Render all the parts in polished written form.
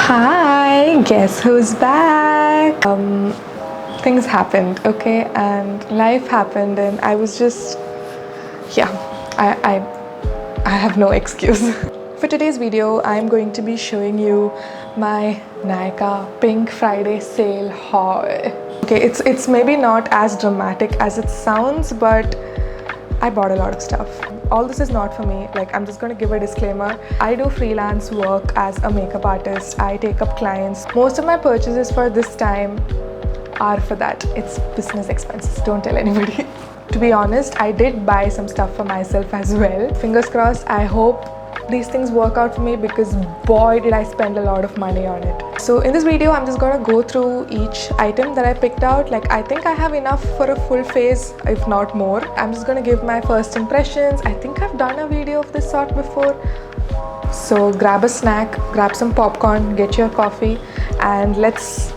Hi, guess who's back? Things happened, okay, and life happened, and I was just, yeah, I have no excuse. For today's video, I'm going to be showing you my Nykaa Pink Friday Sale haul. Okay, it's maybe not as dramatic as it sounds, but I bought a lot of stuff. All this is not for me. Like, I'm just going to give a disclaimer. I do freelance work as a makeup artist. I take up clients. Most of my purchases for this time are for that. It's business expenses. Don't tell anybody. To be honest, I did buy some stuff for myself as well. Fingers crossed. I hope these things work out for me, because boy did I spend a lot of money on it. So in this video, I'm just gonna go through each item that I picked out. Like, I think I have enough for a full face, if not more. I'm just gonna give my first impressions. I think I've done a video of this sort before. So grab a snack, grab some popcorn, get your coffee, and let's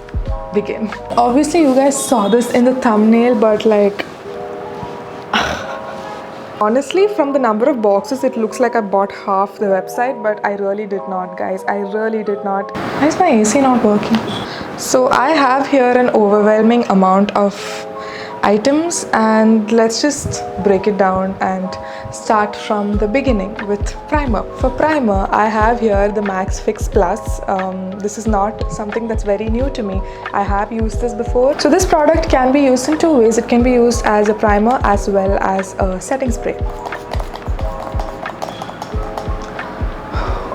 begin. Obviously you guys saw this in the thumbnail, but like, honestly, from the number of boxes, it looks like I bought half the website, but I really did not, guys. I really did not. Why is my AC not working? So I have here an overwhelming amount of items, and let's just break it down and start from the beginning with primer. For primer, I have here the M.A.C Fix Plus. This is not something that's very new to me. I have used this before. So this product can be used in two ways. It can be used as a primer as well as a setting spray.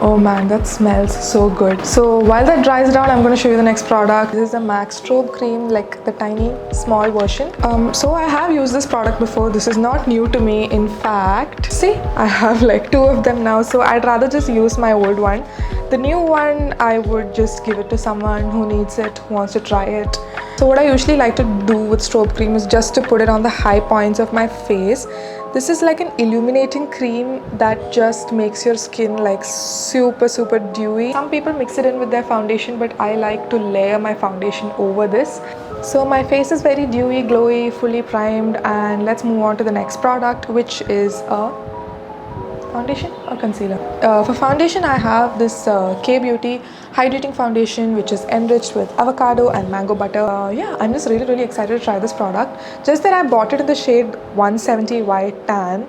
Oh man, that smells so good. So while that dries down, I'm going to show you the next product. This is the M.A.C Strobe cream, like the tiny small version. So I have used this product before. This is not new to me. In fact, see, I have like two of them now, so I'd rather just use my old one. The new one, I would just give it to someone who needs it, who wants to try it. So what I usually like to do with strobe cream is just to put it on the high points of my face. This is like an illuminating cream that just makes your skin like super dewy. Some people mix it in with their foundation, but I like to layer my foundation over this. So my face is very dewy, glowy, fully primed, and let's move on to the next product, which is a foundation or concealer. For foundation, I have this K-Beauty Hydrating foundation, which is enriched with avocado and mango butter. Yeah, I'm just really excited to try this product. Just that I bought it in the shade 170 White Tan,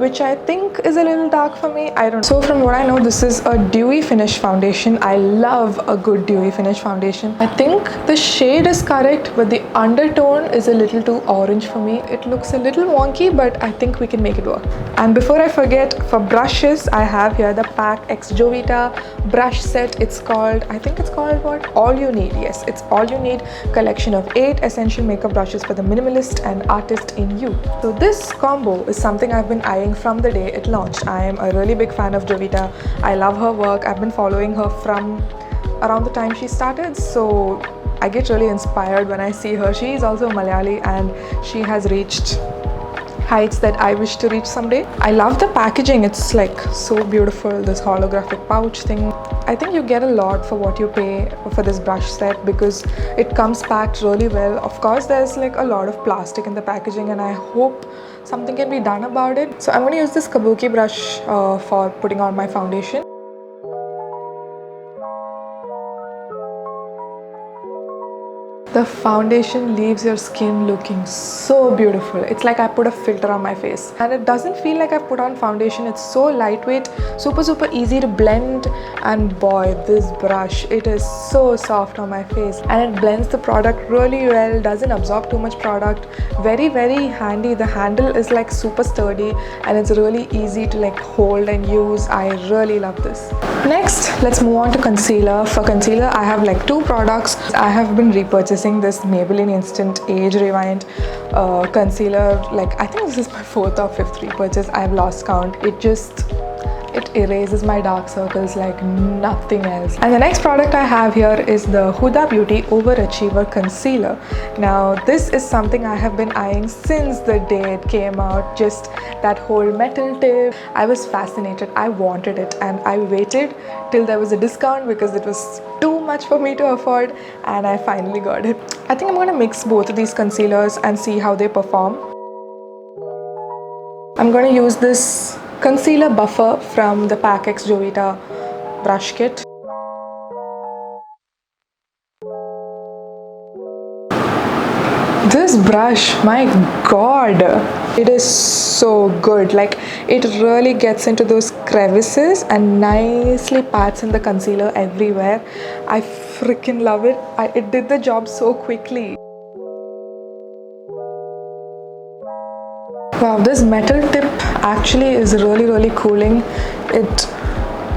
which I think is a little dark for me. I don't know. So from what I know, this is a dewy finish foundation. I love a good dewy finish foundation. I think the shade is correct, but the undertone is a little too orange for me. It looks a little wonky, but I think we can make it work. And before I forget, for brushes, I have here the PAC X Jovita brush set. I think it's called what? All You Need. Yes, it's All You Need collection of 8 essential makeup brushes for the minimalist and artist in you. So this combo is something I've been eyeing from the day it launched. I am a really big fan of Jovita. I love her work. I've been following her from around the time she started, so I get really inspired when I see her. She is also Malayali, and she has reached heights that I wish to reach someday. I love the packaging. It's like so beautiful, this holographic pouch thing. I think you get a lot for what you pay for this brush set, because it comes packed really well. Of course, there's like a lot of plastic in the packaging, and I hope something can be done about it. So I'm going to use this kabuki brush for putting on my foundation. The foundation leaves your skin looking so beautiful. It's like I put a filter on my face, and it doesn't feel like I put on foundation. It's so lightweight, super easy to blend, and boy, this brush, it is so soft on my face, and it blends the product really well, doesn't absorb too much product. Very handy. The handle is like super sturdy, and it's really easy to like hold and use. I really love this. Next, let's move on to concealer. For concealer, I have like two products. I have been repurchasing this Maybelline Instant Age Rewind concealer. Like, I think this is my 4th or 5th repurchase. I've lost count. It erases my dark circles like nothing else. And the next product I have here is the Huda Beauty Overachiever Concealer. Now, this is something I have been eyeing since the day it came out. Just that whole metal tip. I was fascinated. I wanted it, and I waited till there was a discount because it was too much for me to afford, and I finally got it. I think I'm going to mix both of these concealers and see how they perform. I'm going to use this concealer buffer from the PAC X Jovita brush kit. This brush, my god, it is so good. Like, it really gets into those crevices and nicely pats in the concealer everywhere. I freaking love it. It did the job so quickly. Wow, this metal tip actually is really cooling.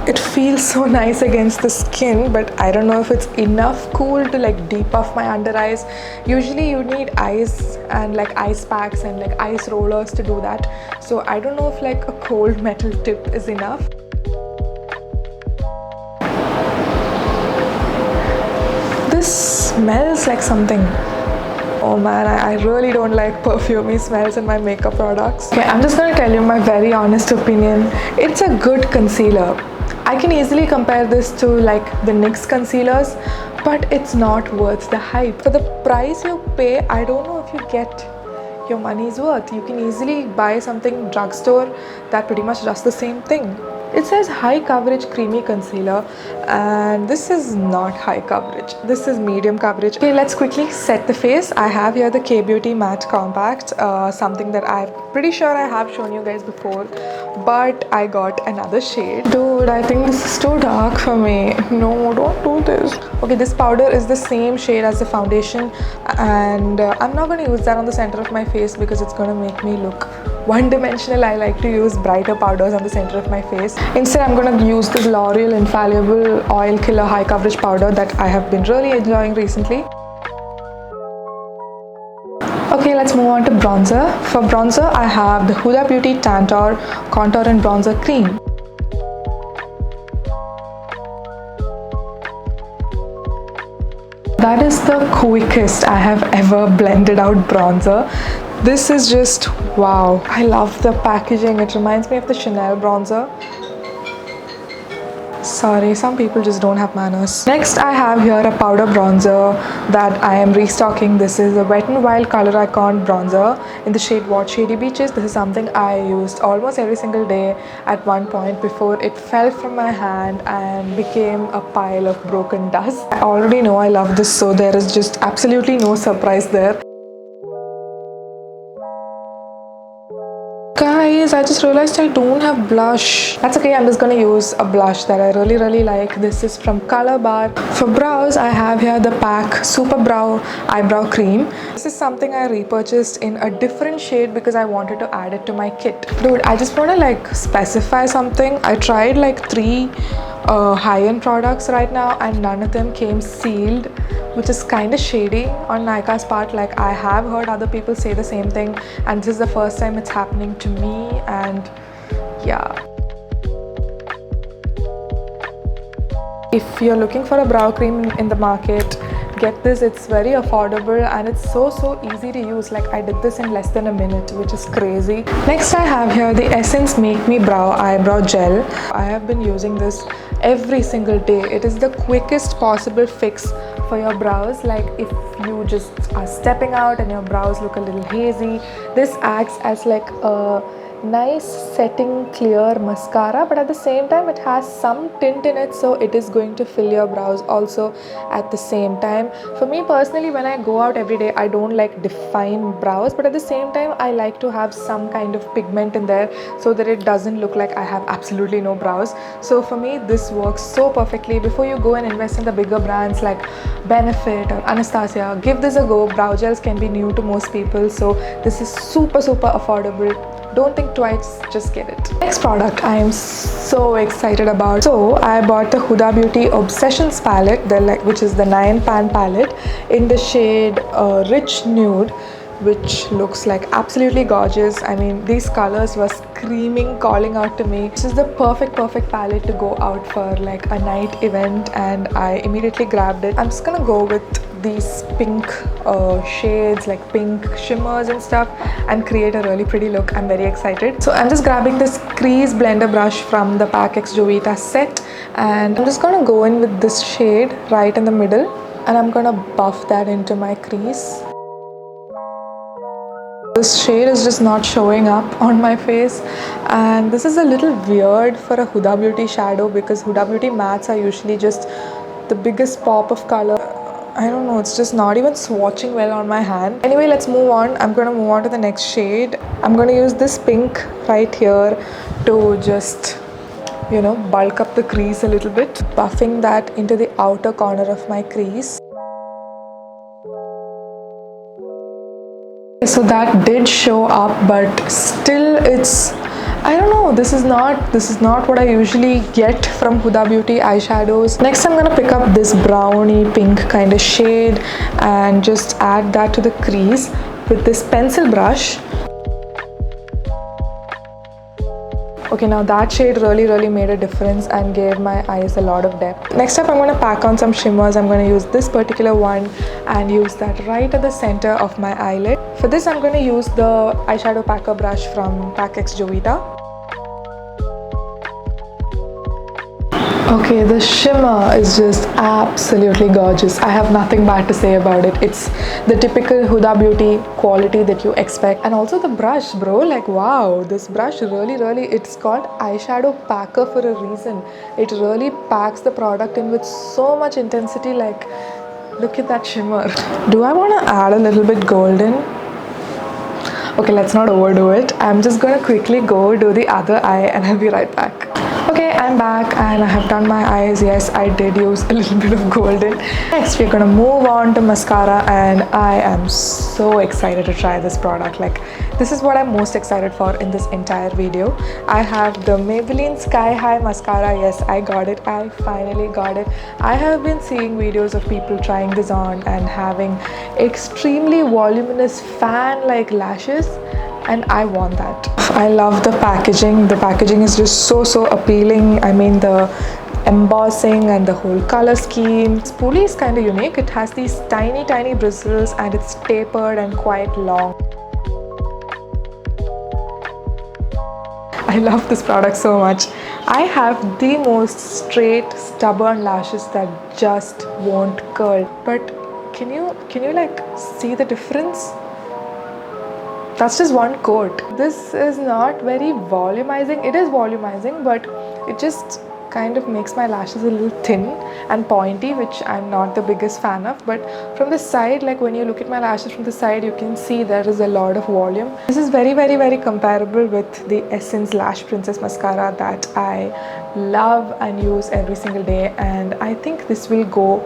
It feels so nice against the skin, but I don't know if it's enough cool to like depuff my under eyes. Usually you need ice and like ice packs and like ice rollers to do that. So I don't know if like a cold metal tip is enough. This smells like something. Oh man, I really don't like perfumey smells in my makeup products. Okay, I'm just gonna tell you my very honest opinion. It's a good concealer. I can easily compare this to like the NYX concealers, but it's not worth the hype. For the price you pay, I don't know if you get your money's worth. You can easily buy something drugstore that pretty much does the same thing. It says high coverage creamy concealer, and this is not high coverage. This is medium coverage. Okay, let's quickly set the face. I have here the K-Beauty Matte Compact, something that I'm pretty sure I have shown you guys before, but I got another shade. Dude, I think this is too dark for me. No, don't do this. Okay, this powder is the same shade as the foundation, and I'm not going to use that on the center of my face because it's going to make me look one-dimensional. I like to use brighter powders on the center of my face. Instead, I'm going to use this L'Oreal Infallible Oil Killer High Coverage Powder that I have been really enjoying recently. Okay, let's move on to bronzer. For bronzer, I have the Huda Beauty Tantor Contour and Bronzer Cream. That is the quickest I have ever blended out bronzer. This is just wow. I love the packaging. It reminds me of the Chanel bronzer. Sorry, some people just don't have manners. Next, I have here a powder bronzer that I am restocking. This is a Wet n Wild Color Icon bronzer in the shade What Shady Beaches. This is something I used almost every single day at one point before it fell from my hand and became a pile of broken dust. I already know I love this, so there is just absolutely no surprise there. Guys, I just realized I don't have blush. That's okay, I'm just gonna use a blush that I really like. This is from Color Bar. For brows, I have here the PAC Super Brow Eyebrow Cream. This is something I repurchased in a different shade because I wanted to add it to my kit. Dude, I just wanna like specify something. I tried like 3 high-end products right now and none of them came sealed, which is kind of shady on Nykaa's part. Like, I have heard other people say the same thing and this is the first time it's happening to me, and yeah. If you're looking for a brow cream in the market, get this. It's very affordable and it's so easy to use. Like, I did this in less than a minute, which is crazy. Next, I have here the Essence Make Me Brow Eyebrow Gel. I have been using this every single day. It is the quickest possible fix for your brows. Like, if you just are stepping out and your brows look a little hazy, this acts as like a nice setting clear mascara, but at the same time it has some tint in it, so it is going to fill your brows also at the same time. For me personally, when I go out every day, I don't like define brows, but at the same time I like to have some kind of pigment in there so that it doesn't look like I have absolutely no brows. So for me, this works so perfectly. Before you go and invest in the bigger brands like Benefit or Anastasia, give this a go. Brow gels can be new to most people, so this is super affordable. Don't think twice, just get it. Next product I am so excited about. So I bought the Huda Beauty Obsessions palette, which is the 9-pan palette in the shade Rich Nude, which looks like absolutely gorgeous. I mean, these colors were screaming, calling out to me. This is the perfect palette to go out for like a night event, and I immediately grabbed it. I'm just gonna go with these pink shades, like pink shimmers and stuff, and create a really pretty look. I'm very excited. So I'm just grabbing this crease blender brush from the PAC X Jovita set, and I'm just gonna go in with this shade right in the middle, and I'm gonna buff that into my crease. This shade is just not showing up on my face, and this is a little weird for a Huda Beauty shadow because Huda Beauty mattes are usually just the biggest pop of color. I don't know, it's just not even swatching well on my hand. Anyway, let's move on. I'm going to move on to the next shade. I'm going to use this pink right here to just, you know, bulk up the crease a little bit, buffing that into the outer corner of my crease. So that did show up, but still it's, I don't know, this is not what I usually get from Huda Beauty eyeshadows. Next I'm gonna pick up this browny pink kind of shade and just add that to the crease with this pencil brush. Okay, now that shade really made a difference and gave my eyes a lot of depth. Next up, I'm going to pack on some shimmers. I'm going to use this particular one and use that right at the center of my eyelid. For this, I'm going to use the eyeshadow packer brush from Pack-X Jovita. Okay, the shimmer is just absolutely gorgeous. I have nothing bad to say about it. It's the typical Huda Beauty quality that you expect. And also the brush, bro, like wow, this brush really, it's called eyeshadow packer for a reason. It really packs the product in with so much intensity. Like, look at that shimmer. Do I want to add a little bit golden? Okay, let's not overdo it. I'm just gonna quickly go do the other eye and I'll be right back. Okay, I'm back and I have done my eyes. Yes, I did use a little bit of golden. Next, we're gonna move on to mascara and I am so excited to try this product. Like, this is what I'm most excited for in this entire video. I have the Maybelline Sky High Mascara. Yes, I got it. I finally got it. I have been seeing videos of people trying this on and having extremely voluminous fan-like lashes, and I want that. I love the packaging. The packaging is just so appealing. I mean, the embossing and the whole color scheme. This spoolie is kind of unique. It has these tiny bristles and it's tapered and quite long. I love this product so much. I have the most straight, stubborn lashes that just won't curl. But can you like see the difference? That's just one coat. This is not very volumizing. It is volumizing, but it just kind of makes my lashes a little thin and pointy, which I'm not the biggest fan of. But from the side, like when you look at my lashes from the side, you can see there is a lot of volume. This is very comparable with the Essence Lash Princess mascara that I love and use every single day, and I think this will go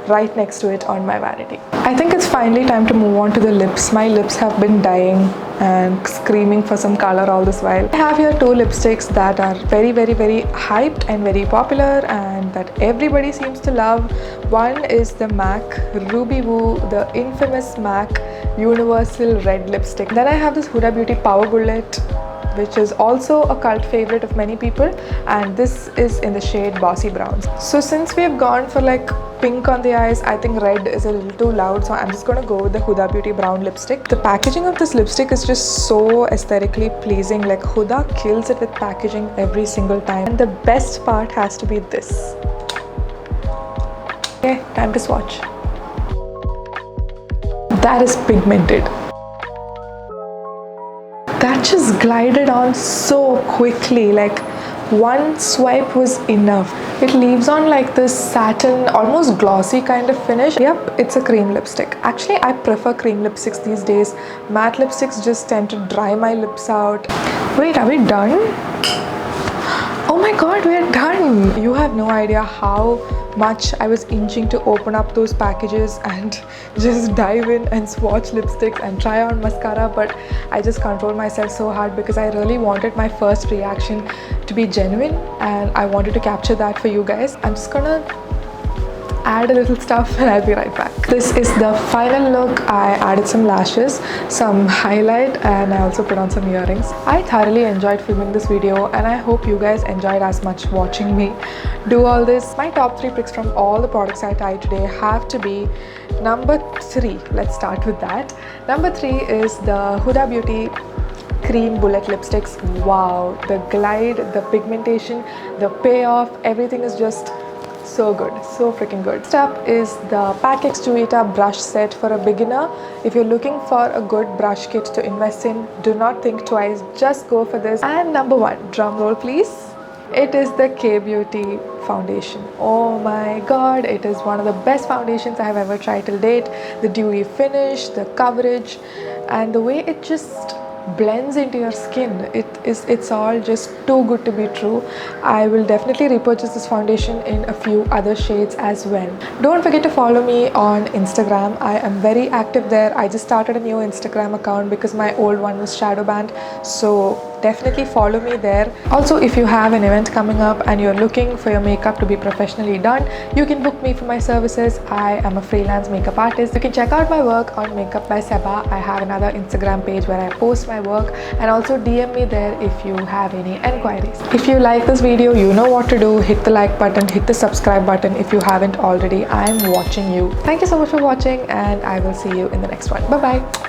right next to it on my vanity. I think it's finally time to move on to the lips. My lips have been dying and screaming for some color all this while. I have here two lipsticks that are very hyped and very popular and that everybody seems to love. One is the M.A.C Ruby Woo, the infamous M.A.C Universal Red Lipstick. Then I have this Huda Beauty Power Bullet, which is also a cult favorite of many people, and this is in the shade Bossy Browns. So since we have gone for like pink on the eyes, I think red is a little too loud, so I'm just gonna go with the Huda Beauty Brown lipstick. The packaging of this lipstick is just so aesthetically pleasing. Like, Huda kills it with packaging every single time, and the best part has to be this. Okay, time to swatch. That is pigmented. That just glided on so quickly, like one swipe was enough. It leaves on like this satin, almost glossy kind of finish. Yep, it's a cream lipstick. Actually, I prefer cream lipsticks these days. Matte lipsticks just tend to dry my lips out. Wait, are we done? Oh my god, we are done! You have no idea how much I was inching to open up those packages and just dive in and swatch lipsticks and try on mascara, but I just controlled myself so hard because I really wanted my first reaction to be genuine and I wanted to capture that for you guys. I'm just gonna add a little stuff and I'll be right back. This is the final look. I added some lashes, some highlight, and I also put on some earrings. I thoroughly enjoyed filming this video and I hope you guys enjoyed as much watching me do all this. My top 3 picks from all the products I tried today have to be number 3. Let's start with that. Number 3 is the Huda Beauty Cream Bullet Lipsticks. Wow, the glide, the pigmentation, the payoff, everything is just so good, so freaking good. Next up is the Pack-X Jovita brush set for a beginner. If you're looking for a good brush kit to invest in, do not think twice, just go for this. And number 1, drum roll please. It is the K-Beauty foundation. Oh my god, it is one of the best foundations I have ever tried till date. The dewy finish, the coverage, and the way it just blends into your skin, it's all just too good to be true. I will definitely repurchase this foundation in a few other shades as well. Don't forget to follow me on Instagram. I am very active there. I just started a new Instagram account because my old one was shadow banned, so definitely follow me there. Also, if you have an event coming up and you're looking for your makeup to be professionally done, you can book me for my services. I am a freelance makeup artist. You can check out my work on Makeup by Seba. I have another Instagram page where I post my work, and also DM me there if you have any enquiries. If you like this video, you know what to do. Hit the like button, hit the subscribe button if you haven't already. I'm watching you. Thank you so much for watching, and I will see you in the next one. Bye bye.